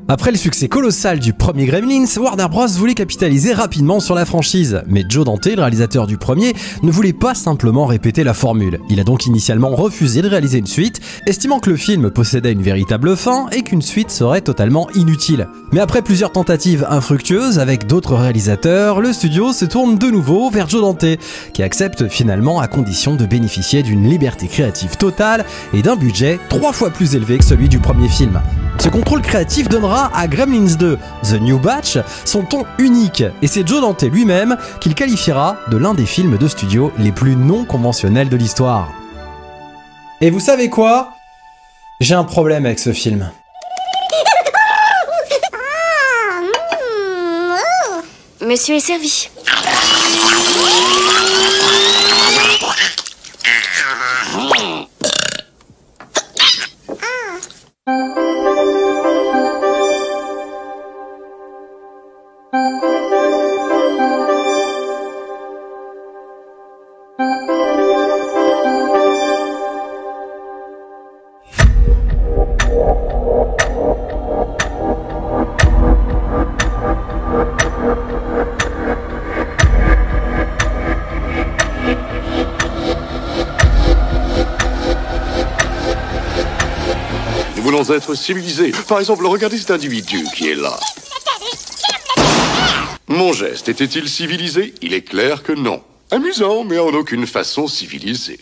Après le succès colossal du premier Gremlins, Warner Bros voulait capitaliser rapidement sur la franchise, mais Joe Dante, le réalisateur du premier, ne voulait pas simplement répéter la formule. Il a donc initialement refusé de réaliser une suite, estimant que le film possédait une véritable fin et qu'une suite serait totalement inutile. Mais après plusieurs tentatives infructueuses avec d'autres réalisateurs, le studio se tourne de nouveau vers Joe Dante, qui accepte finalement à condition de bénéficier d'une liberté créative totale et d'un budget 3 fois plus élevé que celui du premier film. Ce contrôle créatif donnera à Gremlins 2, The New Batch, son ton unique, et c'est Joe Dante lui-même qu'il qualifiera de l'un des films de studio les plus non conventionnels de l'histoire. Et vous savez quoi? J'ai un problème avec ce film. Monsieur est servi. Nous voulons être civilisés. Par exemple, regardez cet individu qui est là. Mon geste était-il civilisé? Il est clair que non. Amusant, mais en aucune façon civilisé.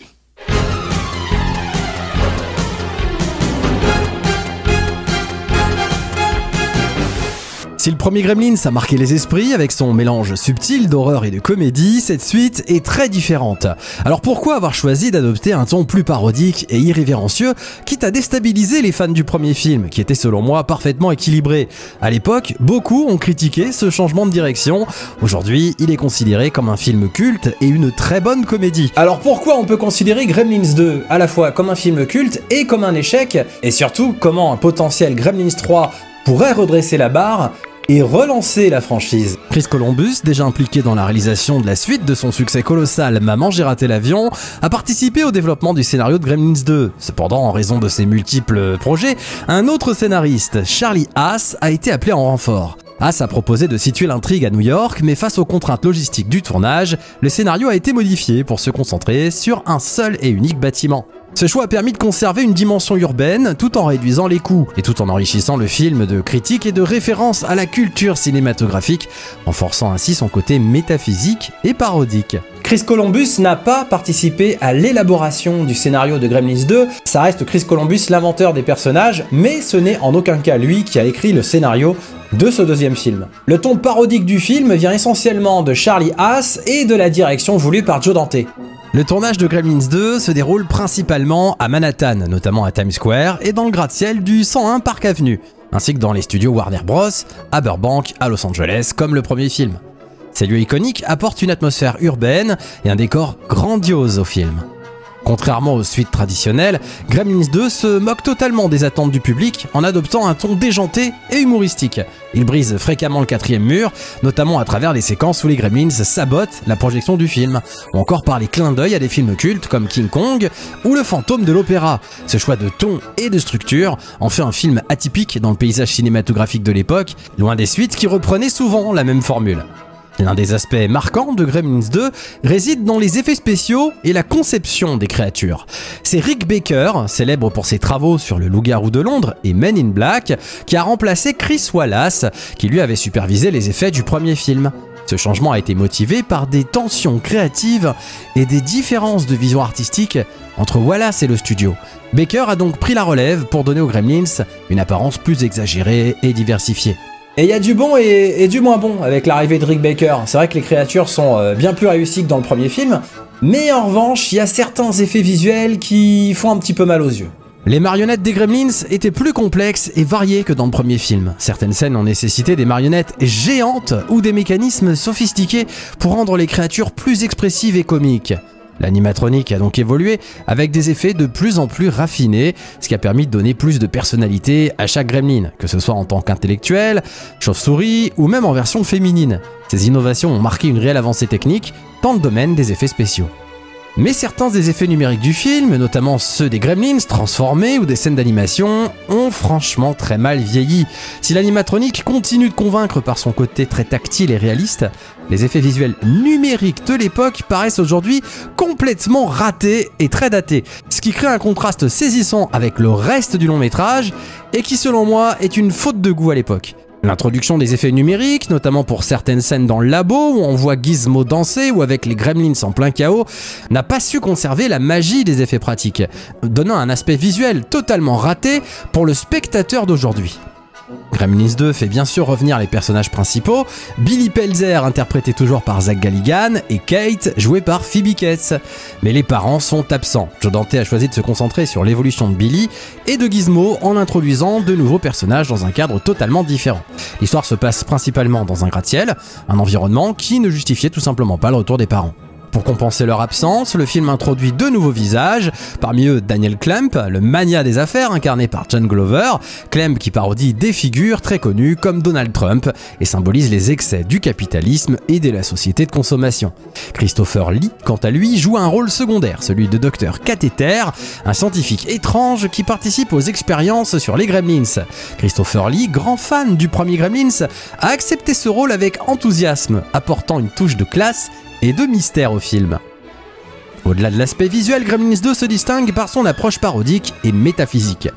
Si le premier Gremlins a marqué les esprits avec son mélange subtil d'horreur et de comédie, cette suite est très différente. Alors pourquoi avoir choisi d'adopter un ton plus parodique et irrévérencieux, quitte à déstabiliser les fans du premier film, qui était selon moi parfaitement équilibré? À l'époque, beaucoup ont critiqué ce changement de direction. Aujourd'hui, il est considéré comme un film culte et une très bonne comédie. Alors pourquoi on peut considérer Gremlins 2 à la fois comme un film culte et comme un échec? Et surtout, comment un potentiel Gremlins 3 pourrait redresser la barre et relancer la franchise? Chris Columbus, déjà impliqué dans la réalisation de la suite de son succès colossal Maman j'ai raté l'avion, a participé au développement du scénario de Gremlins 2. Cependant, en raison de ses multiples projets, un autre scénariste, Charlie Haas, a été appelé en renfort. Haas a proposé de situer l'intrigue à New York, mais face aux contraintes logistiques du tournage, le scénario a été modifié pour se concentrer sur un seul et unique bâtiment. Ce choix a permis de conserver une dimension urbaine tout en réduisant les coûts et tout en enrichissant le film de critiques et de références à la culture cinématographique, renforçant ainsi son côté métaphysique et parodique. Chris Columbus n'a pas participé à l'élaboration du scénario de Gremlins 2, ça reste Chris Columbus l'inventeur des personnages, mais ce n'est en aucun cas lui qui a écrit le scénario de ce deuxième film. Le ton parodique du film vient essentiellement de Charlie Haas et de la direction voulue par Joe Dante. Le tournage de Gremlins 2 se déroule principalement à Manhattan, notamment à Times Square et dans le gratte-ciel du 101 Park Avenue, ainsi que dans les studios Warner Bros, à Burbank, à Los Angeles, comme le premier film. Ces lieux iconiques apportent une atmosphère urbaine et un décor grandiose au film. Contrairement aux suites traditionnelles, Gremlins 2 se moque totalement des attentes du public en adoptant un ton déjanté et humoristique. Il brise fréquemment le quatrième mur, notamment à travers les séquences où les Gremlins sabotent la projection du film, ou encore par les clins d'œil à des films cultes comme King Kong ou Le Fantôme de l'Opéra. Ce choix de ton et de structure en fait un film atypique dans le paysage cinématographique de l'époque, loin des suites qui reprenaient souvent la même formule. L'un des aspects marquants de Gremlins 2 réside dans les effets spéciaux et la conception des créatures. C'est Rick Baker, célèbre pour ses travaux sur le Loup-garou de Londres et Men in Black, qui a remplacé Chris Wallace, qui lui avait supervisé les effets du premier film. Ce changement a été motivé par des tensions créatives et des différences de vision artistique entre Wallace et le studio. Baker a donc pris la relève pour donner aux Gremlins une apparence plus exagérée et diversifiée. Et il y a du bon et du moins bon avec l'arrivée de Rick Baker. C'est vrai que les créatures sont bien plus réussies que dans le premier film, mais en revanche, il y a certains effets visuels qui font un petit peu mal aux yeux. Les marionnettes des Gremlins étaient plus complexes et variées que dans le premier film. Certaines scènes ont nécessité des marionnettes géantes ou des mécanismes sophistiqués pour rendre les créatures plus expressives et comiques. L'animatronique a donc évolué avec des effets de plus en plus raffinés, ce qui a permis de donner plus de personnalité à chaque gremlin, que ce soit en tant qu'intellectuel, chauve-souris ou même en version féminine. Ces innovations ont marqué une réelle avancée technique dans le domaine des effets spéciaux. Mais certains des effets numériques du film, notamment ceux des Gremlins transformés ou des scènes d'animation, ont franchement très mal vieilli. Si l'animatronique continue de convaincre par son côté très tactile et réaliste, les effets visuels numériques de l'époque paraissent aujourd'hui complètement ratés et très datés, ce qui crée un contraste saisissant avec le reste du long métrage et qui selon moi est une faute de goût à l'époque. L'introduction des effets numériques, notamment pour certaines scènes dans le labo où on voit Gizmo danser ou avec les Gremlins en plein chaos, n'a pas su conserver la magie des effets pratiques, donnant un aspect visuel totalement raté pour le spectateur d'aujourd'hui. Gremlins 2 fait bien sûr revenir les personnages principaux, Billy Pelzer interprété toujours par Zach Galligan et Kate jouée par Phoebe Cates. Mais les parents sont absents. Joe Dante a choisi de se concentrer sur l'évolution de Billy et de Gizmo en introduisant de nouveaux personnages dans un cadre totalement différent. L'histoire se passe principalement dans un gratte-ciel, un environnement qui ne justifiait tout simplement pas le retour des parents. Pour compenser leur absence, le film introduit deux nouveaux visages, parmi eux Daniel Klemp, le mania des affaires incarné par John Glover, Klemp qui parodie des figures très connues comme Donald Trump et symbolise les excès du capitalisme et de la société de consommation. Christopher Lee, quant à lui, joue un rôle secondaire, celui de Dr Cathéter, un scientifique étrange qui participe aux expériences sur les Gremlins. Christopher Lee, grand fan du premier Gremlins, a accepté ce rôle avec enthousiasme, apportant une touche de classe et de mystère au film. Au-delà de l'aspect visuel, Gremlins 2 se distingue par son approche parodique et métaphysique.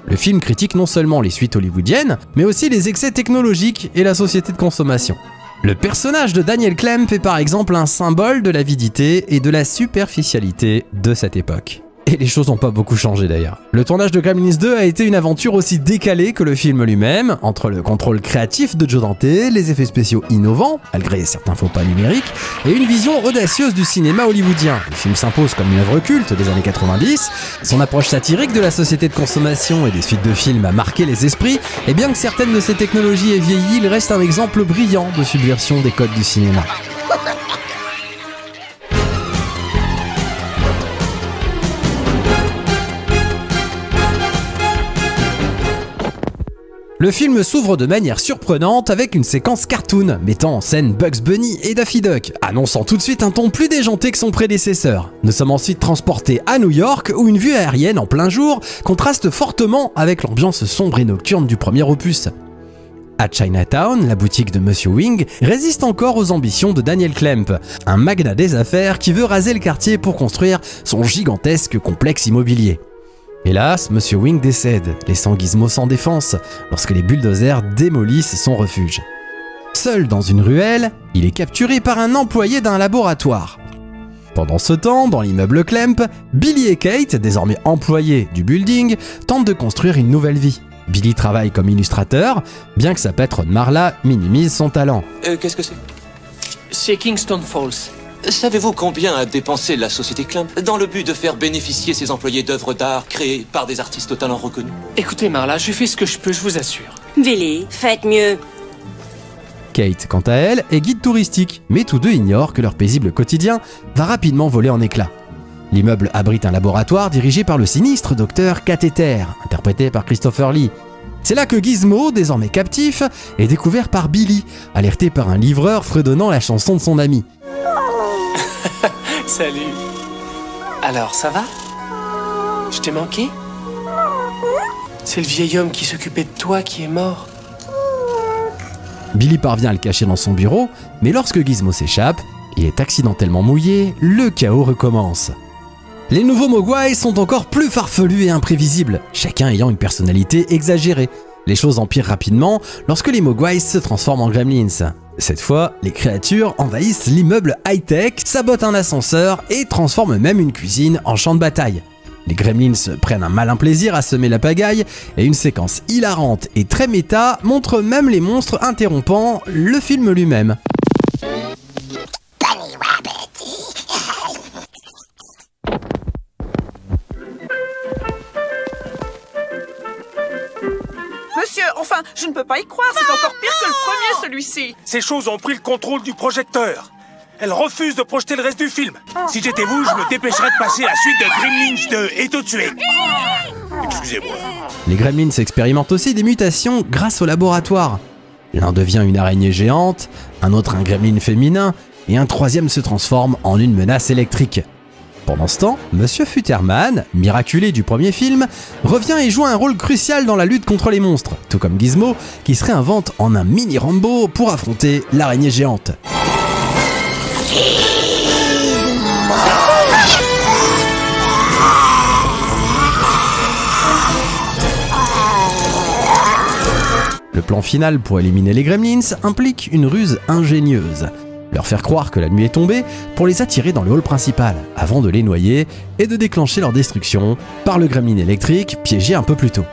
Le film critique non seulement les suites hollywoodiennes, mais aussi les excès technologiques et la société de consommation. Le personnage de Daniel Klemp est par exemple un symbole de l'avidité et de la superficialité de cette époque. Et les choses n'ont pas beaucoup changé d'ailleurs. Le tournage de Gremlins 2 a été une aventure aussi décalée que le film lui-même, entre le contrôle créatif de Joe Dante, les effets spéciaux innovants, malgré certains faux pas numériques, et une vision audacieuse du cinéma hollywoodien. Le film s'impose comme une œuvre culte des années 90, son approche satirique de la société de consommation et des suites de films a marqué les esprits, et bien que certaines de ces technologies aient vieilli, il reste un exemple brillant de subversion des codes du cinéma. Le film s'ouvre de manière surprenante avec une séquence cartoon mettant en scène Bugs Bunny et Daffy Duck, annonçant tout de suite un ton plus déjanté que son prédécesseur. Nous sommes ensuite transportés à New York où une vue aérienne en plein jour contraste fortement avec l'ambiance sombre et nocturne du premier opus. À Chinatown, la boutique de Monsieur Wing résiste encore aux ambitions de Daniel Klemp, un magnat des affaires qui veut raser le quartier pour construire son gigantesque complexe immobilier. Hélas, Monsieur Wing décède, laissant Gizmo sans défense lorsque les bulldozers démolissent son refuge. Seul dans une ruelle, il est capturé par un employé d'un laboratoire. Pendant ce temps, dans l'immeuble Klemp, Billy et Kate, désormais employés du building, tentent de construire une nouvelle vie. Billy travaille comme illustrateur, bien que sa patronne Marla minimise son talent. Qu'est-ce que c'est? C'est Kingston Falls. Savez-vous combien a dépensé la société Klemp dans le but de faire bénéficier ses employés d'œuvres d'art créées par des artistes au talent reconnu? Écoutez Marla, je fais ce que je peux, je vous assure. Billy, faites mieux. Kate, quant à elle, est guide touristique, mais tous deux ignorent que leur paisible quotidien va rapidement voler en éclats. L'immeuble abrite un laboratoire dirigé par le sinistre Dr Cathéter, interprété par Christopher Lee. C'est là que Gizmo, désormais captif, est découvert par Billy, alerté par un livreur fredonnant la chanson de son ami. Salut. Alors, ça va? Je t'ai manqué? C'est le vieil homme qui s'occupait de toi qui est mort. Billy parvient à le cacher dans son bureau, mais lorsque Gizmo s'échappe, il est accidentellement mouillé, le chaos recommence. Les nouveaux Mogwai sont encore plus farfelus et imprévisibles, chacun ayant une personnalité exagérée. Les choses empirent rapidement lorsque les Mogwai se transforment en Gremlins. Cette fois, les créatures envahissent l'immeuble high-tech, sabotent un ascenseur et transforment même une cuisine en champ de bataille. Les Gremlins prennent un malin plaisir à semer la pagaille et une séquence hilarante et très méta montre même les monstres interrompant le film lui-même. Monsieur, enfin, je ne peux pas y croire, c'est encore pire que le premier, celui-ci. Ces choses ont pris le contrôle du projecteur. Elles refusent de projeter le reste du film. Si j'étais vous, je me dépêcherais de passer à la suite de Gremlins 2 et tout tuer. Excusez-moi. Les Gremlins expérimentent aussi des mutations grâce au laboratoire. L'un devient une araignée géante, un autre un gremlin féminin, et un troisième se transforme en une menace électrique. Pendant ce temps, Monsieur Futterman, miraculé du premier film, revient et joue un rôle crucial dans la lutte contre les monstres, tout comme Gizmo, qui se réinvente en un mini Rambo pour affronter l'araignée géante. Le plan final pour éliminer les Gremlins implique une ruse ingénieuse. Leur faire croire que la nuit est tombée pour les attirer dans le hall principal, avant de les noyer et de déclencher leur destruction par le gremlin électrique piégé un peu plus tôt.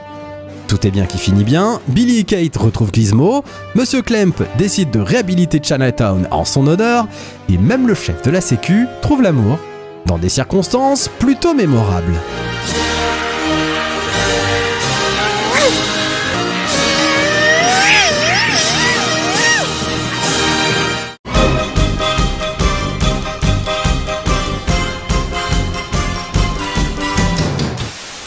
Tout est bien qui finit bien, Billy et Kate retrouvent Gizmo, Monsieur Clamp décide de réhabiliter Chinatown en son honneur, et même le chef de la sécu trouve l'amour, dans des circonstances plutôt mémorables.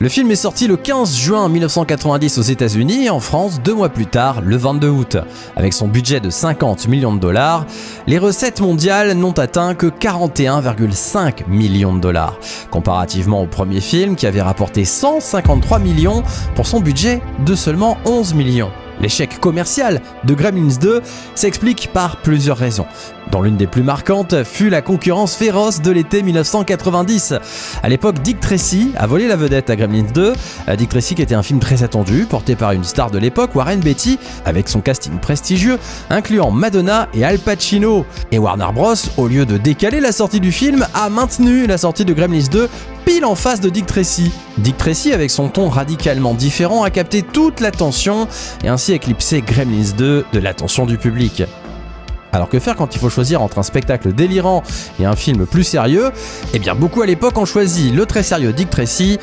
Le film est sorti le 15 juin 1990 aux États-Unis et en France 2 mois plus tard, le 22 août. Avec son budget de 50 millions de dollars, les recettes mondiales n'ont atteint que 41,5 millions de dollars, comparativement au premier film qui avait rapporté 153 millions pour son budget de seulement 11 millions. L'échec commercial de Gremlins 2 s'explique par plusieurs raisons, dont l'une des plus marquantes fut la concurrence féroce de l'été 1990. À l'époque, Dick Tracy a volé la vedette à Gremlins 2. Dick Tracy qui était un film très attendu, porté par une star de l'époque, Warren Beatty, avec son casting prestigieux, incluant Madonna et Al Pacino. Et Warner Bros, au lieu de décaler la sortie du film, a maintenu la sortie de Gremlins 2 pile en face de Dick Tracy. Dick Tracy, avec son ton radicalement différent, a capté toute l'attention et ainsi éclipsé Gremlins 2 de l'attention du public. Alors que faire quand il faut choisir entre un spectacle délirant et un film plus sérieux? Eh bien beaucoup à l'époque ont choisi le très sérieux Dick Tracy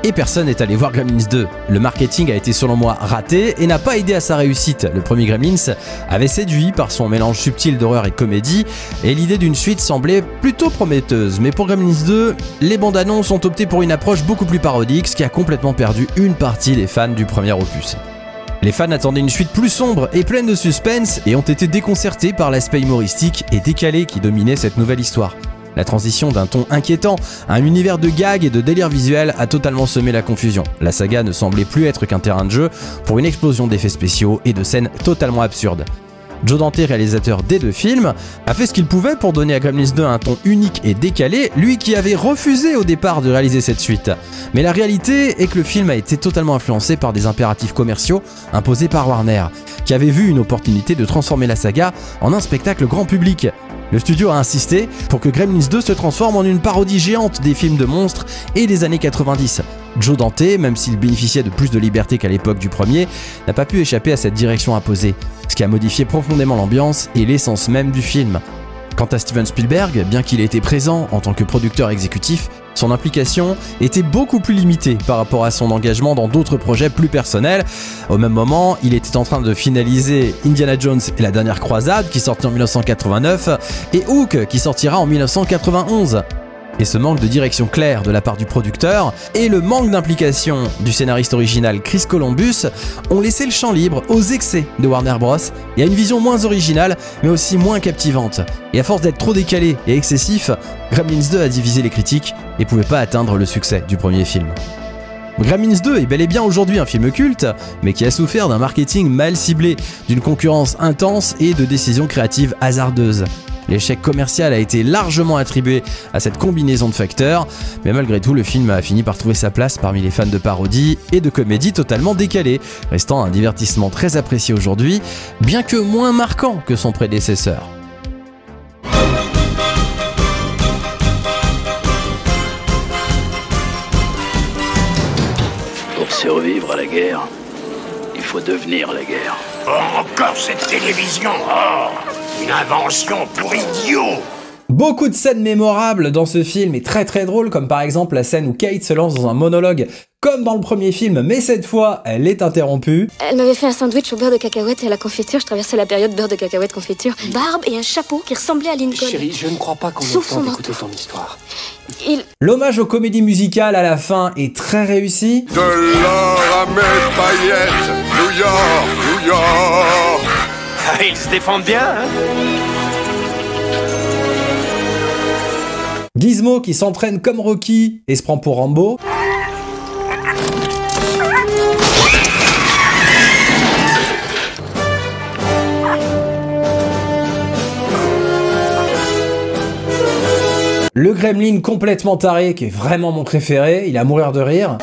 et personne n'est allé voir Gremlins 2. Le marketing a été selon moi raté et n'a pas aidé à sa réussite. Le premier Gremlins avait séduit par son mélange subtil d'horreur et comédie et l'idée d'une suite semblait plutôt prometteuse. Mais pour Gremlins 2, les bandes annonces ont opté pour une approche beaucoup plus parodique, ce qui a complètement perdu une partie des fans du premier opus. Les fans attendaient une suite plus sombre et pleine de suspense et ont été déconcertés par l'aspect humoristique et décalé qui dominait cette nouvelle histoire. La transition d'un ton inquiétant à un univers de gags et de délire visuel a totalement semé la confusion. La saga ne semblait plus être qu'un terrain de jeu pour une explosion d'effets spéciaux et de scènes totalement absurdes. Joe Dante, réalisateur des 2 films, a fait ce qu'il pouvait pour donner à Gremlins 2 un ton unique et décalé, lui qui avait refusé au départ de réaliser cette suite. Mais la réalité est que le film a été totalement influencé par des impératifs commerciaux imposés par Warner, qui avait vu une opportunité de transformer la saga en un spectacle grand public. Le studio a insisté pour que Gremlins 2 se transforme en une parodie géante des films de monstres et des années 90. Joe Dante, même s'il bénéficiait de plus de liberté qu'à l'époque du premier, n'a pas pu échapper à cette direction imposée, ce qui a modifié profondément l'ambiance et l'essence même du film. Quant à Steven Spielberg, bien qu'il ait été présent en tant que producteur exécutif, son implication était beaucoup plus limitée par rapport à son engagement dans d'autres projets plus personnels. Au même moment, il était en train de finaliser Indiana Jones et la dernière croisade qui sortit en 1989 et Hook qui sortira en 1991. Et ce manque de direction claire de la part du producteur et le manque d'implication du scénariste original Chris Columbus ont laissé le champ libre aux excès de Warner Bros. Et à une vision moins originale mais aussi moins captivante. Et à force d'être trop décalé et excessif, Gremlins 2 a divisé les critiques et pouvait pas atteindre le succès du premier film. Gremlins 2 est bel et bien aujourd'hui un film culte, mais qui a souffert d'un marketing mal ciblé, d'une concurrence intense et de décisions créatives hasardeuses. L'échec commercial a été largement attribué à cette combinaison de facteurs, mais malgré tout, le film a fini par trouver sa place parmi les fans de parodie et de comédie totalement décalées, restant un divertissement très apprécié aujourd'hui, bien que moins marquant que son prédécesseur. Pour survivre à la guerre, il faut devenir la guerre. Oh, encore cette télévision! Oh, une invention pour idiots! Beaucoup de scènes mémorables dans ce film et très drôles, comme par exemple la scène où Kate se lance dans un monologue comme dans le premier film, mais cette fois, elle est interrompue. Elle m'avait fait un sandwich au beurre de cacahuète et à la confiture. Je traversais la période beurre de cacahuète confiture. Barbe et un chapeau qui ressemblait à Lincoln. Chérie, je ne crois pas qu'on ait le temps d'écouter ton histoire. L'hommage aux comédies musicales à la fin est très réussi. De l'or à mes paillettes, New York, New York. Ils se défendent bien, hein? Gizmo qui s'entraîne comme Rocky et se prend pour Rambo. Le gremlin complètement taré qui est vraiment mon préféré, il est à mourir de rire.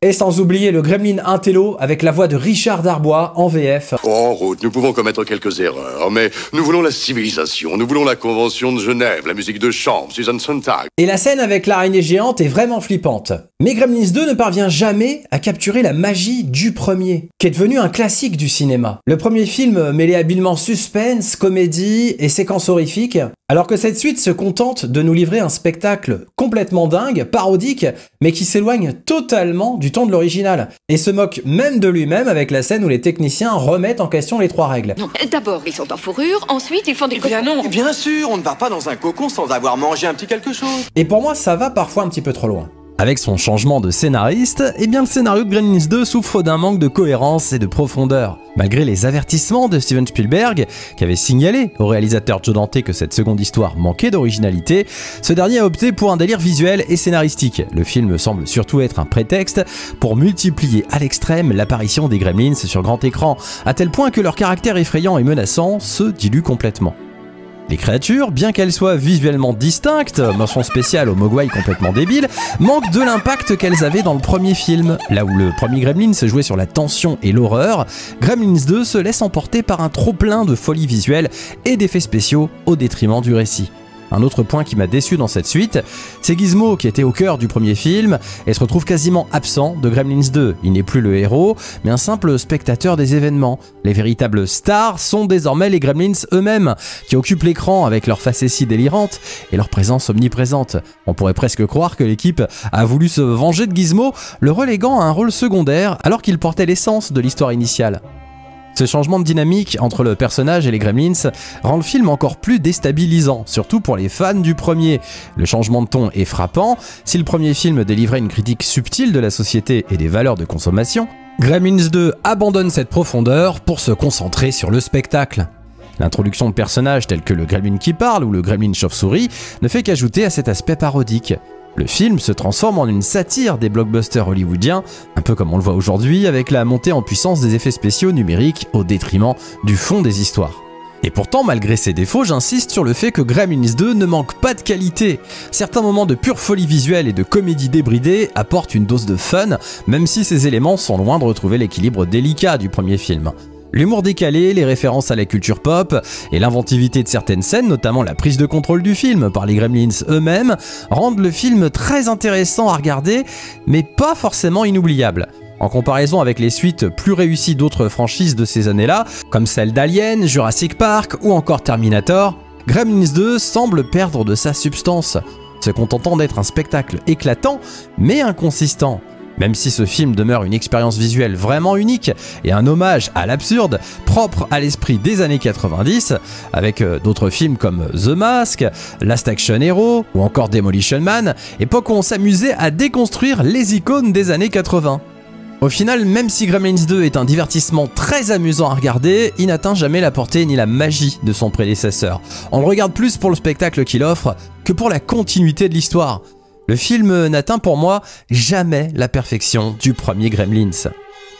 Et sans oublier le gremlin intello avec la voix de Richard Darbois en VF. En route, nous pouvons commettre quelques erreurs, mais nous voulons la civilisation, nous voulons la Convention de Genève, la musique de chambre, Susan Sontag. Et la scène avec l'araignée géante est vraiment flippante. Mais Gremlins 2 ne parvient jamais à capturer la magie du premier, qui est devenu un classique du cinéma. Le premier film mêlait habilement suspense, comédie et séquences horrifiques, alors que cette suite se contente de nous livrer un spectacle complètement dingue, parodique, mais qui s'éloigne totalement du ton de l'original, et se moque même de lui-même avec la scène où les techniciens remettent en question les 3 règles. Non, d'abord ils sont en fourrure, ensuite ils font des cocons. Non, bien sûr, on ne va pas dans un cocon sans avoir mangé un petit quelque chose. Et pour moi, ça va parfois un petit peu trop loin. Avec son changement de scénariste, eh bien le scénario de Gremlins 2 souffre d'un manque de cohérence et de profondeur. Malgré les avertissements de Steven Spielberg, qui avait signalé au réalisateur Joe Dante que cette seconde histoire manquait d'originalité, ce dernier a opté pour un délire visuel et scénaristique. Le film semble surtout être un prétexte pour multiplier à l'extrême l'apparition des Gremlins sur grand écran, à tel point que leur caractère effrayant et menaçant se dilue complètement. Les créatures, bien qu'elles soient visuellement distinctes, mention spéciale aux mogwai complètement débiles, manquent de l'impact qu'elles avaient dans le premier film. Là où le premier Gremlins se jouait sur la tension et l'horreur, Gremlins 2 se laisse emporter par un trop-plein de folie visuelle et d'effets spéciaux au détriment du récit. Un autre point qui m'a déçu dans cette suite, c'est Gizmo qui était au cœur du premier film et se retrouve quasiment absent de Gremlins 2. Il n'est plus le héros, mais un simple spectateur des événements. Les véritables stars sont désormais les Gremlins eux-mêmes, qui occupent l'écran avec leur facétie délirante et leur présence omniprésente. On pourrait presque croire que l'équipe a voulu se venger de Gizmo, le reléguant à un rôle secondaire alors qu'il portait l'essence de l'histoire initiale. Ce changement de dynamique entre le personnage et les Gremlins rend le film encore plus déstabilisant, surtout pour les fans du premier. Le changement de ton est frappant. Si le premier film délivrait une critique subtile de la société et des valeurs de consommation, Gremlins 2 abandonne cette profondeur pour se concentrer sur le spectacle. L'introduction de personnages tels que le Gremlin qui parle ou le Gremlin chauve-souris ne fait qu'ajouter à cet aspect parodique. Le film se transforme en une satire des blockbusters hollywoodiens, un peu comme on le voit aujourd'hui avec la montée en puissance des effets spéciaux numériques au détriment du fond des histoires. Et pourtant, malgré ses défauts, j'insiste sur le fait que Gremlins 2 ne manque pas de qualité. Certains moments de pure folie visuelle et de comédie débridée apportent une dose de fun, même si ces éléments sont loin de retrouver l'équilibre délicat du premier film. L'humour décalé, les références à la culture pop et l'inventivité de certaines scènes, notamment la prise de contrôle du film par les Gremlins eux-mêmes, rendent le film très intéressant à regarder, mais pas forcément inoubliable. En comparaison avec les suites plus réussies d'autres franchises de ces années-là, comme celles d'Alien, Jurassic Park ou encore Terminator, Gremlins 2 semble perdre de sa substance, se contentant d'être un spectacle éclatant mais inconsistant. Même si ce film demeure une expérience visuelle vraiment unique et un hommage à l'absurde, propre à l'esprit des années 90, avec d'autres films comme The Mask, Last Action Hero ou encore Demolition Man, époque où on s'amusait à déconstruire les icônes des années 80. Au final, même si Gremlins 2 est un divertissement très amusant à regarder, il n'atteint jamais la portée ni la magie de son prédécesseur. On le regarde plus pour le spectacle qu'il offre que pour la continuité de l'histoire. Le film n'atteint pour moi jamais la perfection du premier Gremlins.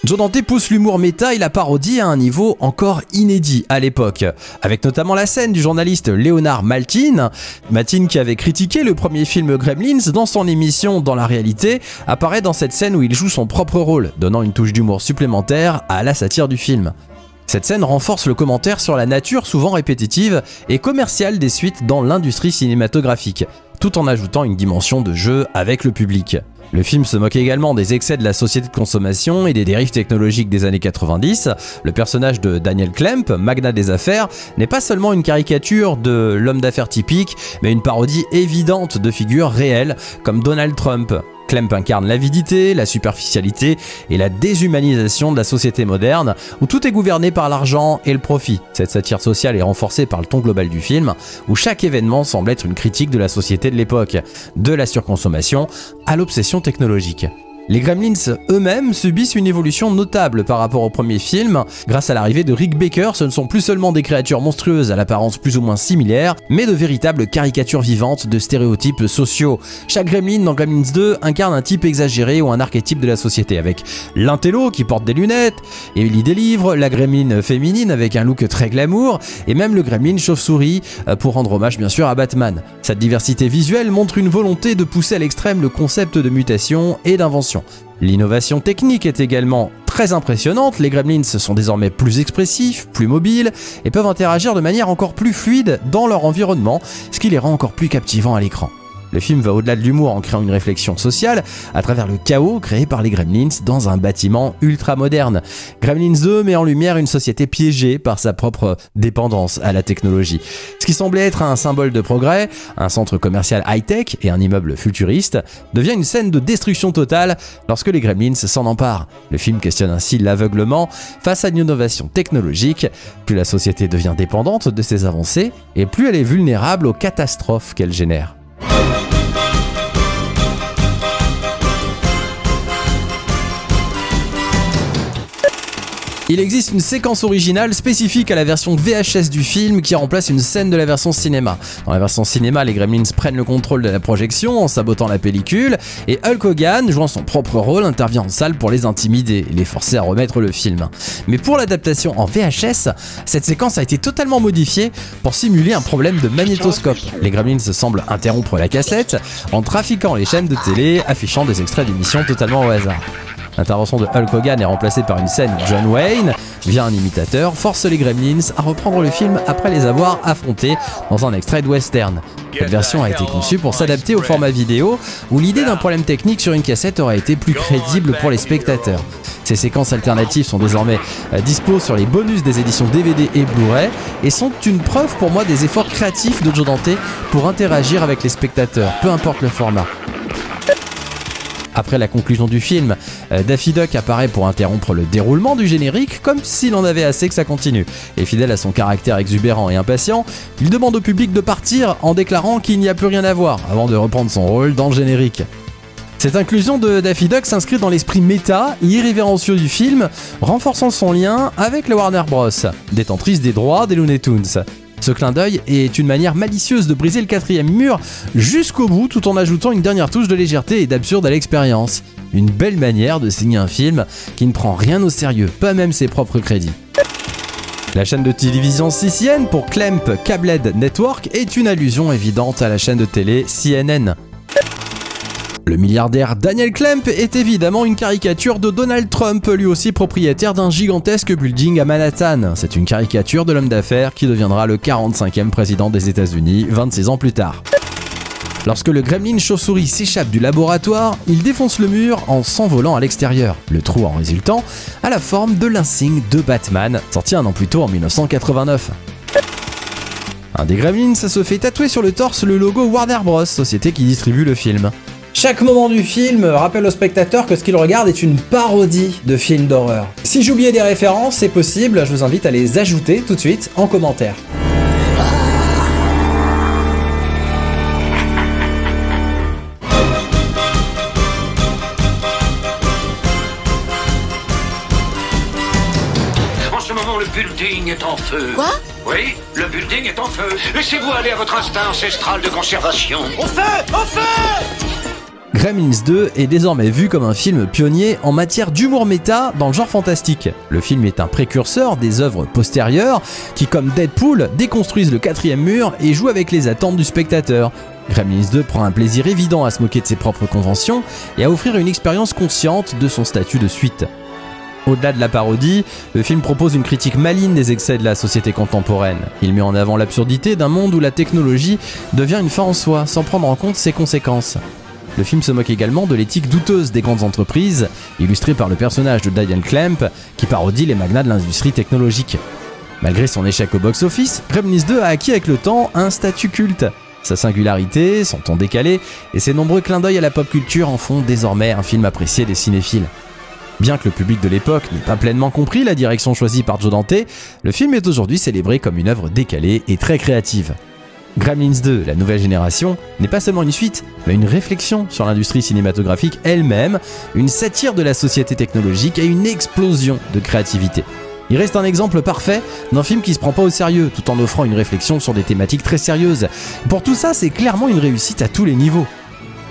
Joe Dante pousse l'humour méta et la parodie à un niveau encore inédit à l'époque, avec notamment la scène du journaliste Leonard Maltin. Maltin, qui avait critiqué le premier film Gremlins dans son émission Dans la réalité, apparaît dans cette scène où il joue son propre rôle, donnant une touche d'humour supplémentaire à la satire du film. Cette scène renforce le commentaire sur la nature souvent répétitive et commerciale des suites dans l'industrie cinématographique, tout en ajoutant une dimension de jeu avec le public. Le film se moque également des excès de la société de consommation et des dérives technologiques des années 90. Le personnage de Daniel Klemp, magnat des affaires, n'est pas seulement une caricature de l'homme d'affaires typique, mais une parodie évidente de figures réelles comme Donald Trump. Klemp incarne l'avidité, la superficialité et la déshumanisation de la société moderne, où tout est gouverné par l'argent et le profit. Cette satire sociale est renforcée par le ton global du film, où chaque événement semble être une critique de la société de l'époque, de la surconsommation à l'obsession technologique. Les Gremlins eux-mêmes subissent une évolution notable par rapport au premier film. Grâce à l'arrivée de Rick Baker, ce ne sont plus seulement des créatures monstrueuses à l'apparence plus ou moins similaire, mais de véritables caricatures vivantes de stéréotypes sociaux. Chaque Gremlin dans Gremlins 2 incarne un type exagéré ou un archétype de la société, avec l'intello qui porte des lunettes, et lit des livres, la Gremlin féminine avec un look très glamour, et même le Gremlin chauve-souris, pour rendre hommage bien sûr à Batman. Cette diversité visuelle montre une volonté de pousser à l'extrême le concept de mutation et d'invention. L'innovation technique est également très impressionnante, les Gremlins sont désormais plus expressifs, plus mobiles et peuvent interagir de manière encore plus fluide dans leur environnement, ce qui les rend encore plus captivants à l'écran. Le film va au-delà de l'humour en créant une réflexion sociale à travers le chaos créé par les Gremlins dans un bâtiment ultra moderne. Gremlins 2 met en lumière une société piégée par sa propre dépendance à la technologie. Ce qui semblait être un symbole de progrès, un centre commercial high-tech et un immeuble futuriste, devient une scène de destruction totale lorsque les Gremlins s'en emparent. Le film questionne ainsi l'aveuglement face à une innovation technologique. Plus la société devient dépendante de ses avancées, et plus elle est vulnérable aux catastrophes qu'elle génère. Il existe une séquence originale spécifique à la version VHS du film qui remplace une scène de la version cinéma. Dans la version cinéma, les Gremlins prennent le contrôle de la projection en sabotant la pellicule et Hulk Hogan, jouant son propre rôle, intervient en salle pour les intimider et les forcer à remettre le film. Mais pour l'adaptation en VHS, cette séquence a été totalement modifiée pour simuler un problème de magnétoscope. Les Gremlins semblent interrompre la cassette en trafiquant les chaînes de télé affichant des extraits d'émissions totalement au hasard. L'intervention de Hulk Hogan est remplacée par une scène où John Wayne, via un imitateur, force les Gremlins à reprendre le film après les avoir affrontés dans un extrait de western. Cette version a été conçue pour s'adapter au format vidéo, où l'idée d'un problème technique sur une cassette aurait été plus crédible pour les spectateurs. Ces séquences alternatives sont désormais dispo sur les bonus des éditions DVD et Blu-ray et sont une preuve pour moi des efforts créatifs de Joe Dante pour interagir avec les spectateurs, peu importe le format. Après la conclusion du film, Daffy Duck apparaît pour interrompre le déroulement du générique comme s'il en avait assez que ça continue. Et fidèle à son caractère exubérant et impatient, il demande au public de partir en déclarant qu'il n'y a plus rien à voir avant de reprendre son rôle dans le générique. Cette inclusion de Daffy Duck s'inscrit dans l'esprit méta et irrévérencieux du film, renforçant son lien avec la Warner Bros, détentrice des droits des Looney Tunes. Ce clin d'œil est une manière malicieuse de briser le quatrième mur jusqu'au bout tout en ajoutant une dernière touche de légèreté et d'absurde à l'expérience. Une belle manière de signer un film qui ne prend rien au sérieux, pas même ses propres crédits. La chaîne de télévision CCN pour Clamp Cabled Network est une allusion évidente à la chaîne de télé CNN. Le milliardaire Daniel Clamp est évidemment une caricature de Donald Trump, lui aussi propriétaire d'un gigantesque building à Manhattan. C'est une caricature de l'homme d'affaires qui deviendra le 45e président des États-Unis 26 ans plus tard. Lorsque le Gremlin chauve-souris s'échappe du laboratoire, il défonce le mur en s'envolant à l'extérieur. Le trou en résultant a la forme de l'insigne de Batman, sorti un an plus tôt en 1989. Un des Gremlins se fait tatouer sur le torse le logo Warner Bros, société qui distribue le film. Chaque moment du film rappelle au spectateur que ce qu'il regarde est une parodie de film d'horreur. Si j'oubliais des références, c'est possible, je vous invite à les ajouter tout de suite en commentaire. En ce moment, le building est en feu. Quoi? Oui, le building est en feu. Laissez-vous aller à votre instinct ancestral de conservation. Au feu! Au feu! Gremlins 2 est désormais vu comme un film pionnier en matière d'humour méta dans le genre fantastique. Le film est un précurseur des œuvres postérieures qui, comme Deadpool, déconstruisent le quatrième mur et jouent avec les attentes du spectateur. Gremlins 2 prend un plaisir évident à se moquer de ses propres conventions et à offrir une expérience consciente de son statut de suite. Au-delà de la parodie, le film propose une critique maligne des excès de la société contemporaine. Il met en avant l'absurdité d'un monde où la technologie devient une fin en soi, sans prendre en compte ses conséquences. Le film se moque également de l'éthique douteuse des grandes entreprises, illustrée par le personnage de Daniel Clamp, qui parodie les magnats de l'industrie technologique. Malgré son échec au box-office, Gremlins 2 a acquis avec le temps un statut culte. Sa singularité, son ton décalé et ses nombreux clins d'œil à la pop culture en font désormais un film apprécié des cinéphiles. Bien que le public de l'époque n'ait pas pleinement compris la direction choisie par Joe Dante, le film est aujourd'hui célébré comme une œuvre décalée et très créative. Gremlins 2, la nouvelle génération, n'est pas seulement une suite, mais une réflexion sur l'industrie cinématographique elle-même, une satire de la société technologique et une explosion de créativité. Il reste un exemple parfait d'un film qui se prend pas au sérieux, tout en offrant une réflexion sur des thématiques très sérieuses. Pour tout ça, c'est clairement une réussite à tous les niveaux.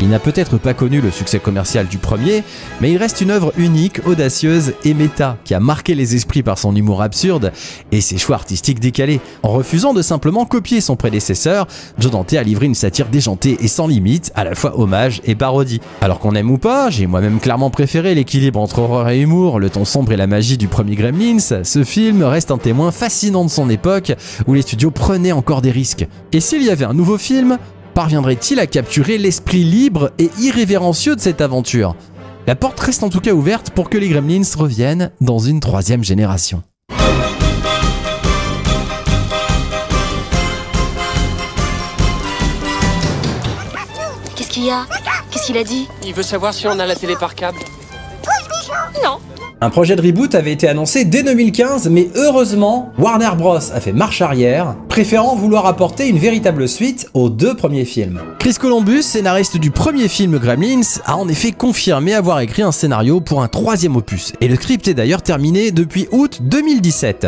Il n'a peut-être pas connu le succès commercial du premier, mais il reste une œuvre unique, audacieuse et méta, qui a marqué les esprits par son humour absurde et ses choix artistiques décalés. En refusant de simplement copier son prédécesseur, Joe Dante a livré une satire déjantée et sans limite, à la fois hommage et parodie. Alors qu'on aime ou pas, j'ai moi-même clairement préféré l'équilibre entre horreur et humour, le ton sombre et la magie du premier Gremlins. Ce film reste un témoin fascinant de son époque, où les studios prenaient encore des risques. Et s'il y avait un nouveau film, parviendrait-il à capturer l'esprit libre et irrévérencieux de cette aventure? La porte reste en tout cas ouverte pour que les Gremlins reviennent dans une troisième génération. Qu'est-ce qu'il y a? Qu'est-ce qu'il a dit? Il veut savoir si on a la télé par câble. Non. Un projet de reboot avait été annoncé dès 2015, mais heureusement, Warner Bros a fait marche arrière, préférant vouloir apporter une véritable suite aux deux premiers films. Chris Columbus, scénariste du premier film Gremlins, a en effet confirmé avoir écrit un scénario pour un troisième opus, et le script est d'ailleurs terminé depuis août 2017.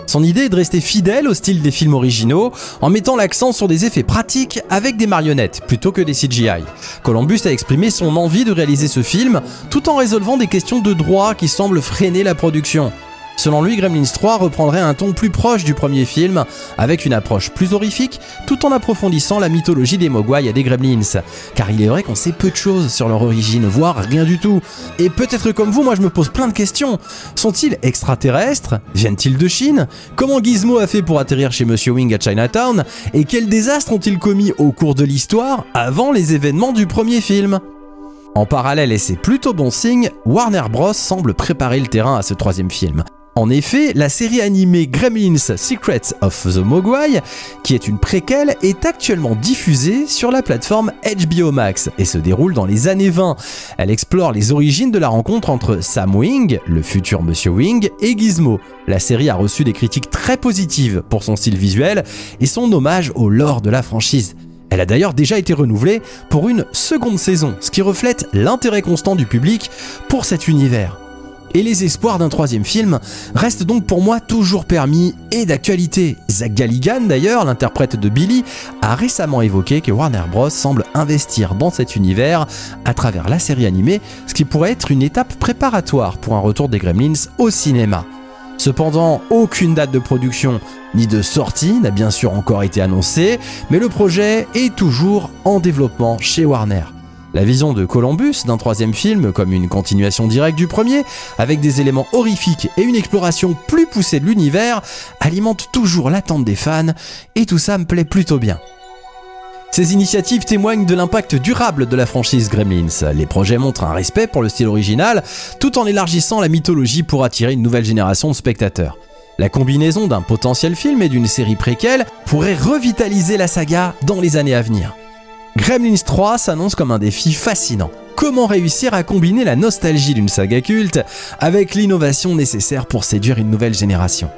Son idée est de rester fidèle au style des films originaux, en mettant l'accent sur des effets pratiques avec des marionnettes, plutôt que des CGI. Columbus a exprimé son envie de réaliser ce film, tout en résolvant des questions de droit qui semblent freiner la production. Selon lui, Gremlins 3 reprendrait un ton plus proche du premier film, avec une approche plus horrifique, tout en approfondissant la mythologie des Mogwai et des Gremlins. Car il est vrai qu'on sait peu de choses sur leur origine, voire rien du tout. Et peut-être comme vous, moi je me pose plein de questions. Sont-ils extraterrestres? Viennent-ils de Chine? Comment Gizmo a fait pour atterrir chez Monsieur Wing à Chinatown? Et quels désastres ont-ils commis au cours de l'histoire, avant les événements du premier film? En parallèle, et c'est plutôt bon signe, Warner Bros semble préparer le terrain à ce troisième film. En effet, la série animée Gremlins Secrets of the Mogwai, qui est une préquelle, est actuellement diffusée sur la plateforme HBO Max et se déroule dans les années 20. Elle explore les origines de la rencontre entre Sam Wing, le futur Monsieur Wing, et Gizmo. La série a reçu des critiques très positives pour son style visuel et son hommage au lore de la franchise. Elle a d'ailleurs déjà été renouvelée pour une seconde saison, ce qui reflète l'intérêt constant du public pour cet univers. Et les espoirs d'un troisième film restent donc pour moi toujours permis et d'actualité. Zach Galligan d'ailleurs, l'interprète de Billy, a récemment évoqué que Warner Bros semble investir dans cet univers à travers la série animée, ce qui pourrait être une étape préparatoire pour un retour des Gremlins au cinéma. Cependant, aucune date de production ni de sortie n'a bien sûr encore été annoncée, mais le projet est toujours en développement chez Warner. La vision de Columbus d'un troisième film comme une continuation directe du premier, avec des éléments horrifiques et une exploration plus poussée de l'univers, alimente toujours l'attente des fans, et tout ça me plaît plutôt bien. Ces initiatives témoignent de l'impact durable de la franchise Gremlins. Les projets montrent un respect pour le style original, tout en élargissant la mythologie pour attirer une nouvelle génération de spectateurs. La combinaison d'un potentiel film et d'une série préquelle pourrait revitaliser la saga dans les années à venir. Gremlins 3 s'annonce comme un défi fascinant. Comment réussir à combiner la nostalgie d'une saga culte avec l'innovation nécessaire pour séduire une nouvelle génération?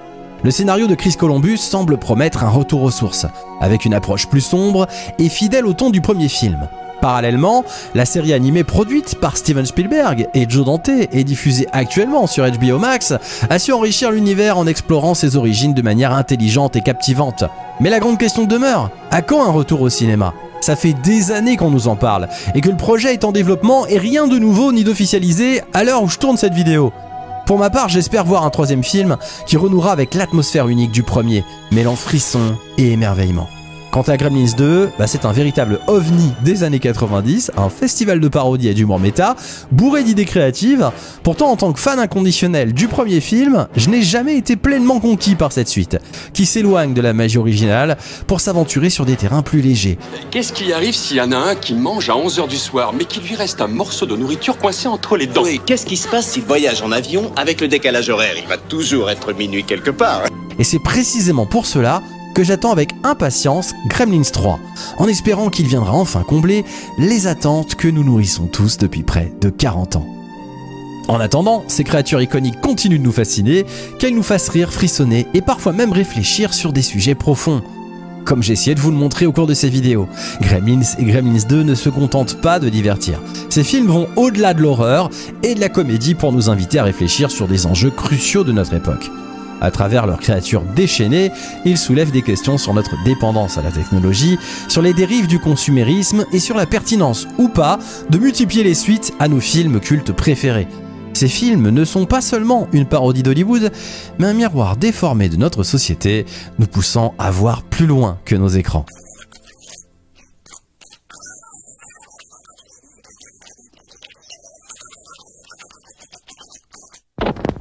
Le scénario de Chris Columbus semble promettre un retour aux sources, avec une approche plus sombre et fidèle au ton du premier film. Parallèlement, la série animée produite par Steven Spielberg et Joe Dante et diffusée actuellement sur HBO Max a su enrichir l'univers en explorant ses origines de manière intelligente et captivante. Mais la grande question demeure, à quand un retour au cinéma? Ça fait des années qu'on nous en parle et que le projet est en développement et rien de nouveau ni d'officialisé à l'heure où je tourne cette vidéo. Pour ma part, j'espère voir un troisième film qui renouera avec l'atmosphère unique du premier, mêlant frisson et émerveillement. Quant à Gremlins 2, c'est un véritable ovni des années 90, un festival de parodie et d'humour méta, bourré d'idées créatives. Pourtant, en tant que fan inconditionnel du premier film, je n'ai jamais été pleinement conquis par cette suite, qui s'éloigne de la magie originale pour s'aventurer sur des terrains plus légers. Qu'est-ce qui arrive s'il y en a un qui mange à 11h du soir, mais qu'il lui reste un morceau de nourriture coincé entre les dents? Oui, qu'est-ce qui se passe s'il voyage en avion avec le décalage horaire? Il va toujours être minuit quelque part. Et c'est précisément pour cela que j'attends avec impatience Gremlins 3, en espérant qu'il viendra enfin combler les attentes que nous nourrissons tous depuis près de 40 ans. En attendant, ces créatures iconiques continuent de nous fasciner, qu'elles nous fassent rire, frissonner et parfois même réfléchir sur des sujets profonds. comme j'ai essayé de vous le montrer au cours de ces vidéos. Gremlins et Gremlins 2 ne se contentent pas de divertir. Ces films vont au-delà de l'horreur et de la comédie pour nous inviter à réfléchir sur des enjeux cruciaux de notre époque. À travers leurs créatures déchaînées, ils soulèvent des questions sur notre dépendance à la technologie, sur les dérives du consumérisme et sur la pertinence ou pas de multiplier les suites à nos films cultes préférés. Ces films ne sont pas seulement une parodie d'Hollywood, mais un miroir déformé de notre société, nous poussant à voir plus loin que nos écrans.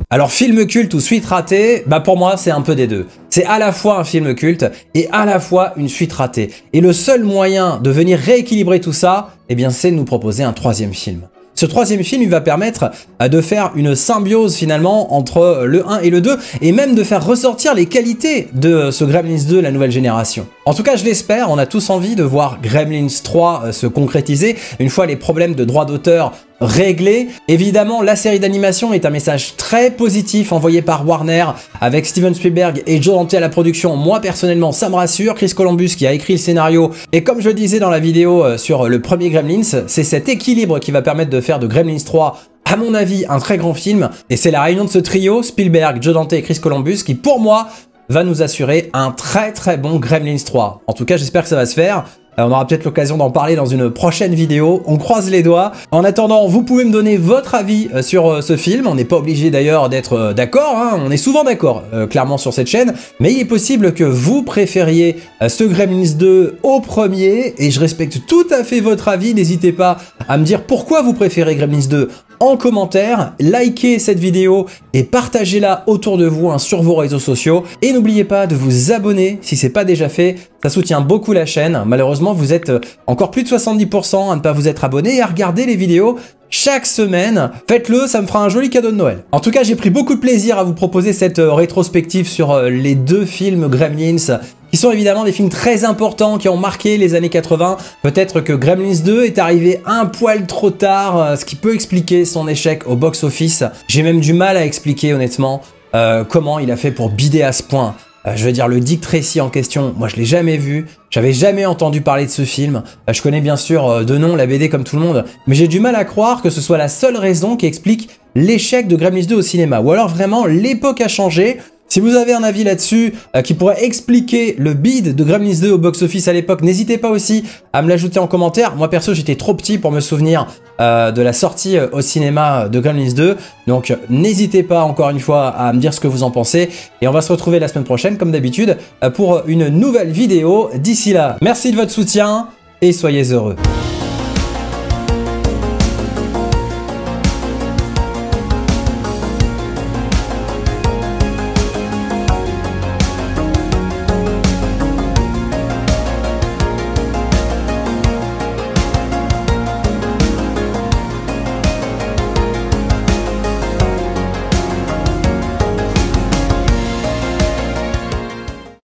Alors film culte ou suite ratée, bah pour moi c'est un peu des deux. C'est à la fois un film culte et à la fois une suite ratée. Et le seul moyen de venir rééquilibrer tout ça, eh bien c'est de nous proposer un troisième film. Ce troisième film, il va permettre de faire une symbiose finalement entre le 1 et le 2 et même de faire ressortir les qualités de ce Gremlins 2, la nouvelle génération. En tout cas, je l'espère, on a tous envie de voir Gremlins 3 se concrétiser une fois les problèmes de droit d'auteur réglés. Évidemment, la série d'animation est un message très positif envoyé par Warner avec Steven Spielberg et Joe Dante à la production. Moi, personnellement, ça me rassure. Chris Columbus qui a écrit le scénario. Et comme je le disais dans la vidéo sur le premier Gremlins, c'est cet équilibre qui va permettre de faire de Gremlins 3, à mon avis, un très grand film. Et c'est la réunion de ce trio, Spielberg, Joe Dante et Chris Columbus, qui pour moi va nous assurer un très bon Gremlins 3. En tout cas, j'espère que ça va se faire. On aura peut-être l'occasion d'en parler dans une prochaine vidéo, on croise les doigts. En attendant, vous pouvez me donner votre avis sur ce film, on n'est pas obligé d'ailleurs d'être d'accord, hein. On est souvent d'accord clairement sur cette chaîne, mais il est possible que vous préfériez ce Gremlins 2 au premier, et je respecte tout à fait votre avis, n'hésitez pas à me dire pourquoi vous préférez Gremlins 2 en commentaire, likez cette vidéo et partagez-la autour de vous sur vos réseaux sociaux. Et n'oubliez pas de vous abonner si ce n'est pas déjà fait, ça soutient beaucoup la chaîne. Malheureusement, vous êtes encore plus de 70% à ne pas vous être abonné et à regarder les vidéos chaque semaine. Faites-le, ça me fera un joli cadeau de Noël. En tout cas, j'ai pris beaucoup de plaisir à vous proposer cette rétrospective sur les deux films Gremlins, qui sont évidemment des films très importants qui ont marqué les années 80. Peut-être que Gremlins 2 est arrivé un poil trop tard, ce qui peut expliquer son échec au box-office. J'ai même du mal à expliquer honnêtement comment il a fait pour bider à ce point. Je veux dire, le Dick Tracy en question, moi je l'ai jamais vu, j'avais jamais entendu parler de ce film. Je connais bien sûr de nom la BD comme tout le monde, mais j'ai du mal à croire que ce soit la seule raison qui explique l'échec de Gremlins 2 au cinéma. Ou alors vraiment, l'époque a changé. Si vous avez un avis là-dessus qui pourrait expliquer le bid de Gremlins 2 au box-office à l'époque, n'hésitez pas aussi à me l'ajouter en commentaire. Moi perso, j'étais trop petit pour me souvenir de la sortie au cinéma de Gremlins 2. Donc n'hésitez pas encore une fois à me dire ce que vous en pensez. Et on va se retrouver la semaine prochaine comme d'habitude pour une nouvelle vidéo. D'ici là, merci de votre soutien et soyez heureux.